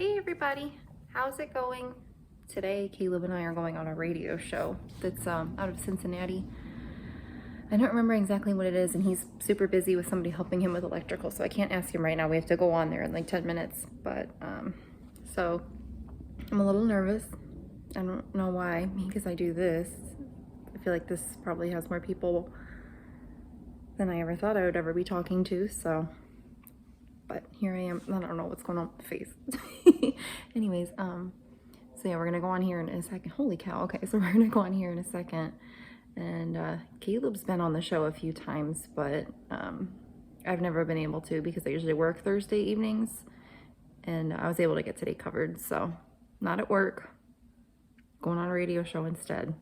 Hey everybody, how's it going? Today, Caleb and I are going on a radio show that's out of Cincinnati. I don't remember exactly what it is, and he's super busy with somebody helping him with electrical, so I can't ask him right now. We have to go on there in like 10 minutes, but so I'm a little nervous. I don't know why, because I do this. I feel like this probably has more people than I ever thought I would ever be talking to, so. But here I am. I don't know what's going on with my face. Anyways, so yeah, we're gonna go on here in a second. Holy cow, okay, so we're gonna go on here in a second. And Caleb's been on the show a few times, but I've never been able to because I usually work Thursday evenings, and I was able to get today covered, so not at work, going on a radio show instead.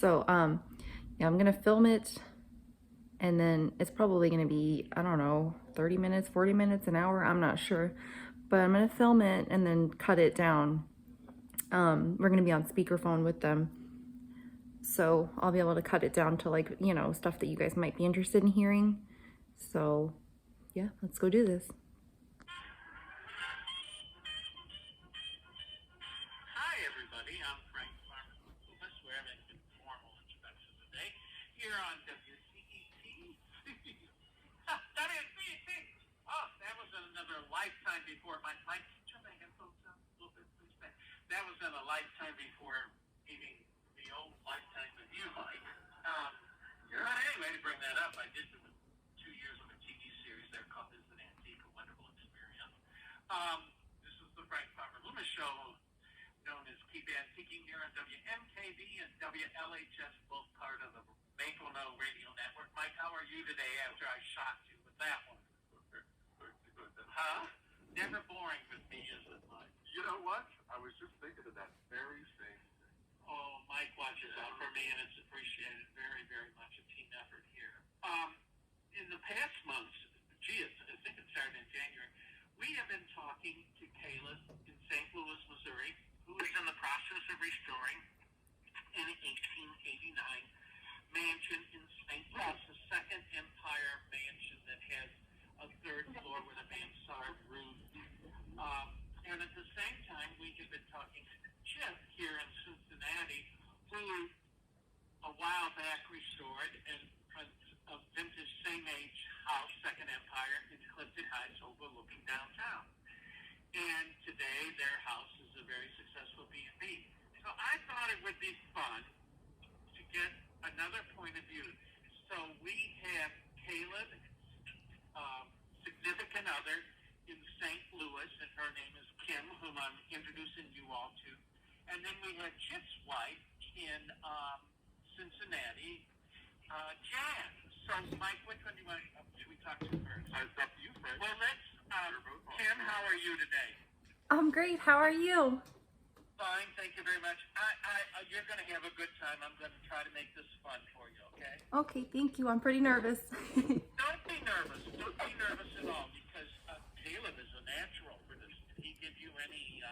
So yeah, I'm gonna film it, and then it's probably gonna be, I don't know, 30 minutes, 40 minutes, an hour, I'm not sure, but I'm gonna film it and then cut it down. We're gonna be on speakerphone with them, so I'll be able to cut it down to, like, you know, stuff that you guys might be interested in hearing. So yeah, let's go do this. Hi everybody, I'm Frank Farmer Novice. We're having an informal introduction today here on WCET. WCET! Oh, that was another lifetime before my turn my headphones up a little bit, please. That was in a lifetime before meeting the old lifetime with you, Mike. Anyway, to bring that up, I did 2 years of a TV series there called This is an Antique, a Wonderful Experience. This is the Frank Farmer Loomis Show, known as Keep Antiquing here on WMKV and WLHS, both part of the Maple Radio Network. Mike, how are you today after I shocked you with that one? Huh? Never boring with me, is it, Mike? You know what? I was just thinking of that very same thing. Oh, Mike watches out for me, and it's appreciated very, very much. A team effort here. In the past months, I think it started in January, we have been talking to Caleb in St. Louis, Missouri, who is in the process of restoring an 1889 mansion in St. Louis, the Second Empire mansion that has a third floor with a mansard roof. And at the same time, we have been talking to Chip here in Cincinnati, who a while back restored a vintage same-age house, Second Empire, in Clifton Heights overlooking downtown. And today, their house is a very successful B&B. So I thought it would be fun to get another point of view. So we have Caleb, significant other in St. Louis, and her name is Kim, whom I'm introducing you all to. And then we have Chip's wife in Cincinnati, Jan. So, Mike, which one should we talk to first? It's up to you, Frank. Well, let's, Kim, how are you today? I'm great, how are you? Fine, thank you very much. You're going to have a good time. I'm going to try to make this fun for you, okay? Okay, thank you, I'm pretty nervous. Don't be nervous. Don't be nervous at all, because Caleb is a natural for this. Did he give you any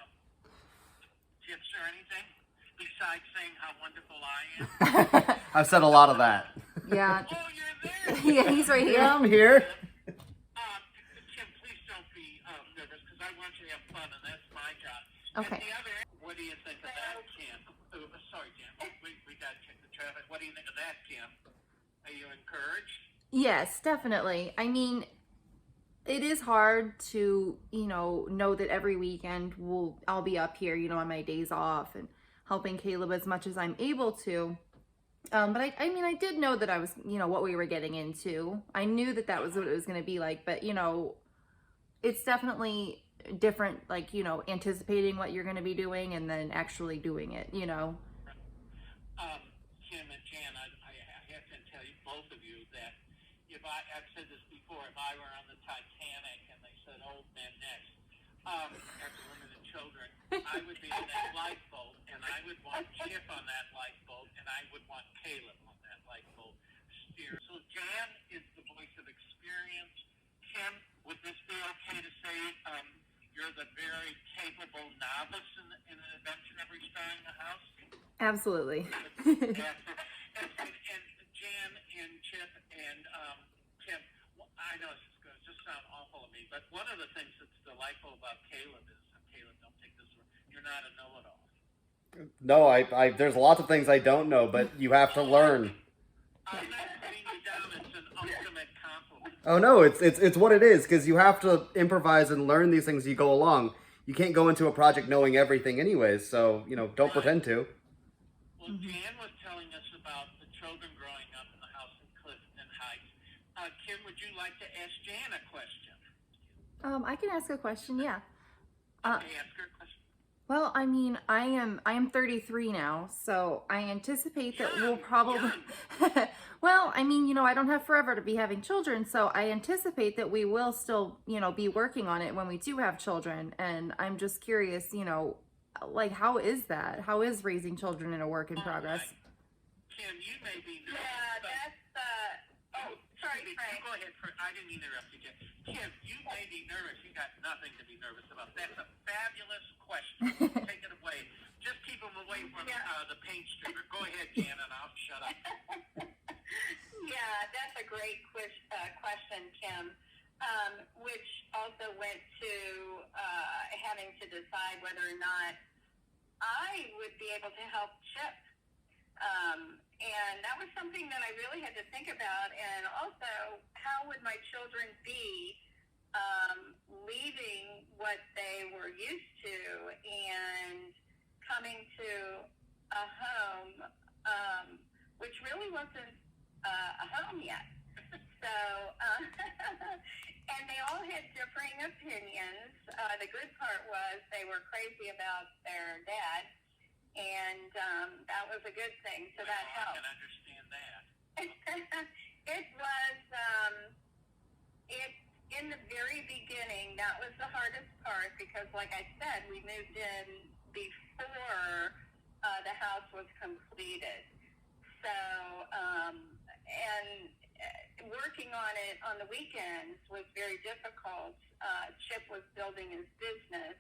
tips or anything besides saying how wonderful I am? I've said a lot of that. Yeah. Oh, you're there. Yeah, he's right here. Yeah, I'm here. Kim, please don't be nervous, because I want you to have fun, and that's my job. Okay. And the other, what do you think of that, Kim? Oh, sorry, Kim. We got to check the traffic. What do you think of that, Kim? Are you encouraged? Yes, definitely. I mean, it is hard to, know that every weekend I'll be up here, on my days off and helping Caleb as much as I'm able to. But I mean, I did know that I was, what we were getting into. I knew that was what it was going to be like, but, it's definitely different, like, anticipating what you're going to be doing and then actually doing it, Kim and Jan, I have to tell you, both of you, that I've said this before, if I were on the Titanic and they said old men next, after women and children, I would be in that lifeboat, and I would want Chip on that lifeboat, and I would want Caleb on that lifeboat steer. So Jan is the voice of experience. Kim, would this be okay to say you're the very capable novice in an invention of restoring a house? Absolutely. And Jan and Chip and Kim, I know this is going to just sound awful of me, but one of the things that's delightful about about Caleb is, Caleb, don't take this one. You're not a know-it-all. No, I there's lots of things I don't know, but you have to learn. I'm not putting you down. It's an ultimate compliment. Oh no, it's what it is, because you have to improvise and learn these things as you go along. You can't go into a project knowing everything anyways, so, don't pretend to. Well, Jan was telling us about the children growing up in the house in Clifton Heights. Kim, would you like to ask Jan a question? I can ask a question, yeah. Okay, ask her a question. Well, I mean, I am 33 now, so I anticipate that we'll probably well, I mean, I don't have forever to be having children, so I anticipate that we will still, be working on it when we do have children. And I'm just curious, like, how is that? How is raising children in a work in progress? Kim, you may be nervous. Yeah, that's, sorry, Frank. Go ahead, I didn't mean to interrupt you, Jen. Kim, you may be nervous. You got nothing to be nervous about. That's a fabulous question. Take it away. Just keep them away from the paint stripper. Go ahead, Jan, and I'll shut up. Yeah, that's a great question, Kim, which also went to having to decide whether or not I would be able to help Chip. And that was something that I really had to think about. And also, how would my children be leaving what they were used to and coming to a home which really wasn't a home yet. So, and they all had differing opinions. The good part was they were crazy about their dad. And that was a good thing, so that helped. I can understand that. It was, in the very beginning, that was the hardest part because, like I said, we moved in before the house was completed. So, and working on it on the weekends was very difficult. Chip was building his business,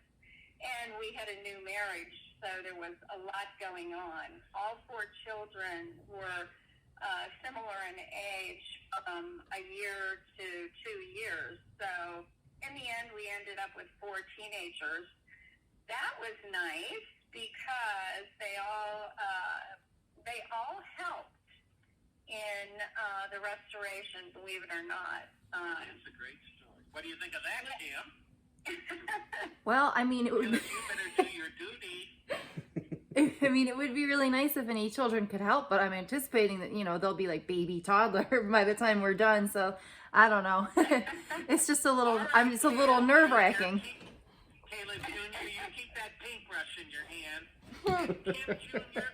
and we had a new marriage. So there was a lot going on. All 4 children were similar in age, from a year to 2 years. So in the end, we ended up with 4 teenagers. That was nice because they all helped in the restoration, believe it or not. That's a great story. What do you think of that, Kim? Well, I mean, it would You better do your duty. I mean, it would be really nice if any children could help, but I'm anticipating that, they'll be like baby toddler by the time we're done. So I don't know. It's just a little, I'm just a little nerve-wracking. Caleb Jr., you keep that paintbrush in your hand. Kim Jr.,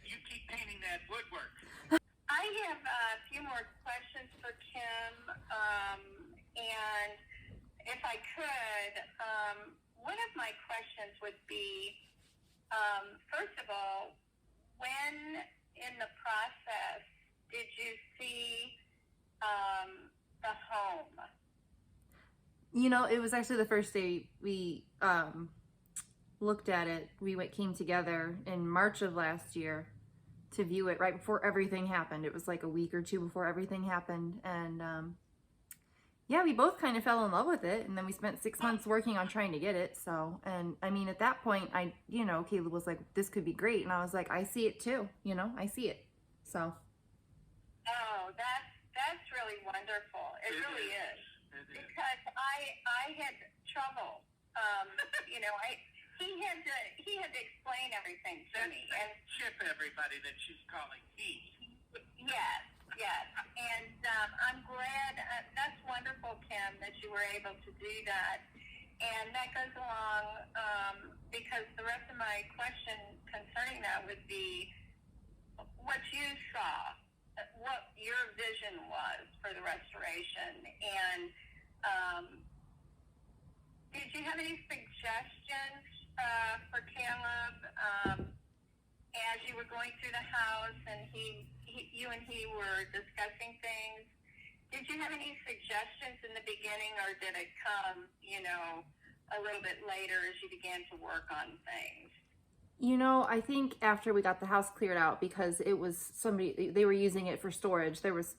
you keep painting that woodwork. I have a few more questions for Kim, and if I could, one of my questions would be, first of all, when in the process did you see the home? It was actually the first day we looked at it. We came together in March of last year to view it right before everything happened. It was like a week or 2 before everything happened. And yeah, we both kind of fell in love with it. And then we spent 6 months working on trying to get it. So, and I mean, at that point, Caleb was like, this could be great. And I was like, I see it too. I see it. So. Oh, that's really wonderful. It really is. Because I had trouble. He had to explain everything to me. And Chip, everybody that she's calling he. Yes. And I'm glad. That's wonderful, Kim, that you were able to do that. And that goes along because the rest of my question concerning that would be what you saw, what your vision was for the restoration. And did you have any suggestions for Caleb as you were going through the house and you and he were discussing things? Did you have any suggestions in the beginning, or did it come, a little bit later as you began to work on things? You know, I think after we got the house cleared out, because it was they were using it for storage. There was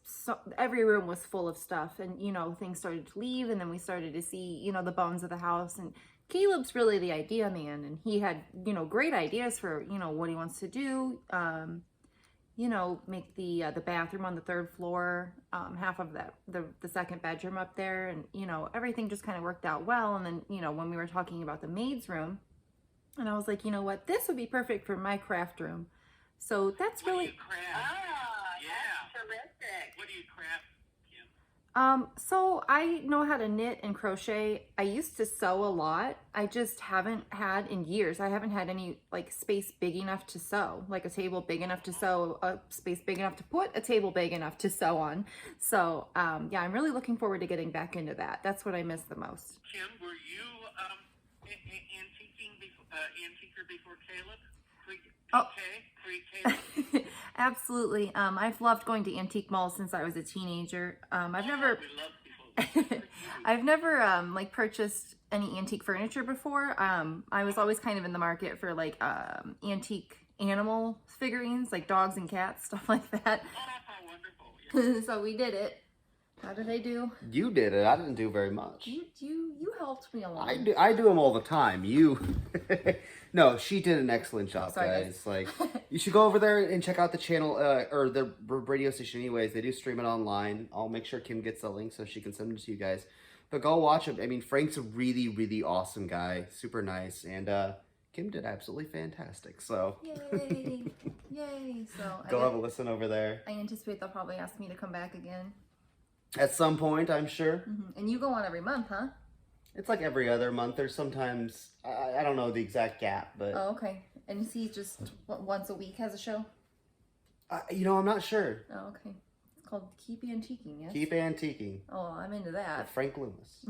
every room was full of stuff, and you know, things started to leave, and then we started to see, you know, the bones of the house. And Caleb's really the idea man, and he had, you know, great ideas for, you know, what he wants to do. You know, make the bathroom on the third floor, half of the second bedroom up there, and you know, everything just kind of worked out well. And then, you know, when we were talking about the maid's room. And I was like, you know what? This would be perfect for my craft room. So that's What do really. you craft? Yeah. Yeah. Terrific. What do you craft, Kim? So I know how to knit and crochet. I used to sew a lot. I just haven't had in years. I haven't had any like space big enough to sew, like a table big enough to sew, a space big enough to put a table big enough to sew on. So yeah, I'm really looking forward to getting back into that. That's what I miss the most. Kim, were you antiquer before Caleb? Pre-Caleb? Absolutely. I've loved going to antique malls since I was a teenager. I've never We love people. I've never like purchased any antique furniture before. I was always kind of in the market for like antique animal figurines, like dogs and cats, stuff like that. Oh, how wonderful. Yeah. So we did it. How did I do? You did it. I didn't do very much. You helped me a lot. I do them all the time. You, no, she did an excellent job, Sorry, guys. Like, you should go over there and check out the channel or the radio station. Anyways, they do stream it online. I'll make sure Kim gets the link so she can send it to you guys. But go watch him. I mean, Frank's a really, really awesome guy, super nice, and Kim did absolutely fantastic. So Yay! Yay! So go have a listen over there. I anticipate they'll probably ask me to come back again. At some point, I'm sure. And you go on every month, huh? It's like every other month, or sometimes I don't know the exact gap, but Oh, okay. And he just once a week has a show? you know, I'm not sure. Oh, okay. It's called Keep Antiquing, yes? Keep antiquing. Oh, I'm into With that. Frank Loomis.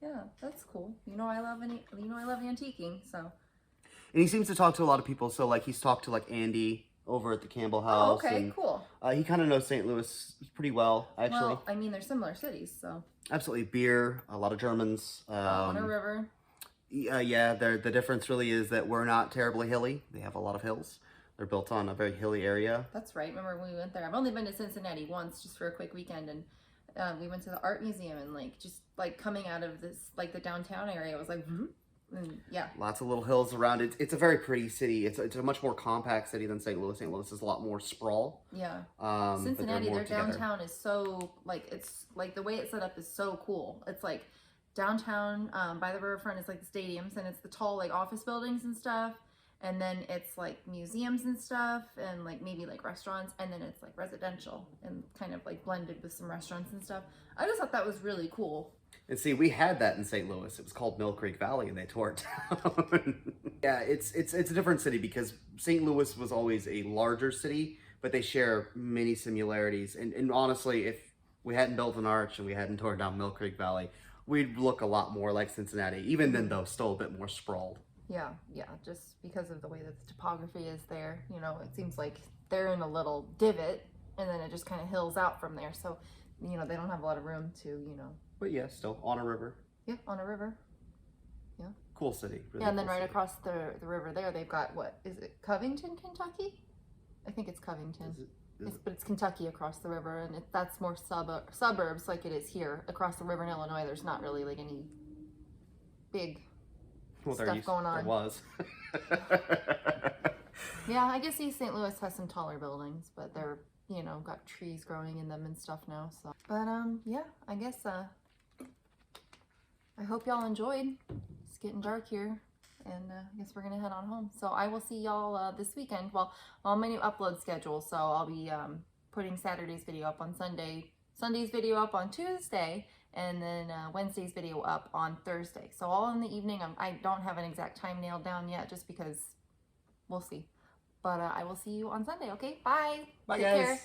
Yeah, that's cool. You know I love antiquing, so. And he seems to talk to a lot of people. So like he's talked to like Andy over at the Campbell House. Oh, okay, and, cool. He kind of knows St. Louis pretty well, actually. Well, I mean, they're similar cities, so. Absolutely, beer, a lot of Germans. On a river. Yeah, the difference really is that we're not terribly hilly. They have a lot of hills. They're built on a very hilly area. That's right. Remember when we went there? I've only been to Cincinnati once, just for a quick weekend, and we went to the art museum, and like just like coming out of this like the downtown area, it was like, and yeah. Lots of little hills around it. It's a very pretty city. It's a much more compact city than St. Louis. St. Louis is a lot more sprawl. Yeah. But they're Cincinnati, more their together. downtown is so like it's like the way it's set up is so cool. It's like downtown by the riverfront is like the stadiums, and it's the tall like office buildings and stuff. And then it's like museums and stuff, and like maybe like restaurants, and then it's like residential and kind of like blended with some restaurants and stuff. I just thought that was really cool. And see, we had that in St. Louis. It was called Mill Creek Valley, and they tore it down. Yeah, it's a different city because St. Louis was always a larger city, but they share many similarities. And honestly, if we hadn't built an arch and we hadn't torn down Mill Creek Valley, we'd look a lot more like Cincinnati. Even then, though, still a bit more sprawled. Yeah, just because of the way that the topography is there, you know, it seems like they're in a little divot, and then it just kind of hills out from there. So, you know, they don't have a lot of room to, you know. But yeah, still on a river. Yeah, on a river. Yeah. Cool city. Really Yeah, and then cool right city. across the river there, they've got, what, is it Covington, Kentucky? I think it's Covington. But it's Kentucky across the river, and that's more suburbs like it is here. Across the river in Illinois, there's not really like any big stuff going on. There was. Yeah, I guess East St. Louis has some taller buildings, but they're, you know, got trees growing in them and stuff now. So, but yeah, I guess I hope y'all enjoyed. It's getting dark here, and I guess we're gonna head on home. So I will see y'all this weekend. Well, on my new upload schedule, so I'll be putting Saturday's video up on Sunday, Sunday's video up on Tuesday, and then Wednesday's video up on Thursday. So all in the evening. I don't have an exact time nailed down yet, just because we'll see. But I will see you on Sunday, okay? Bye. Bye, Take guys. care.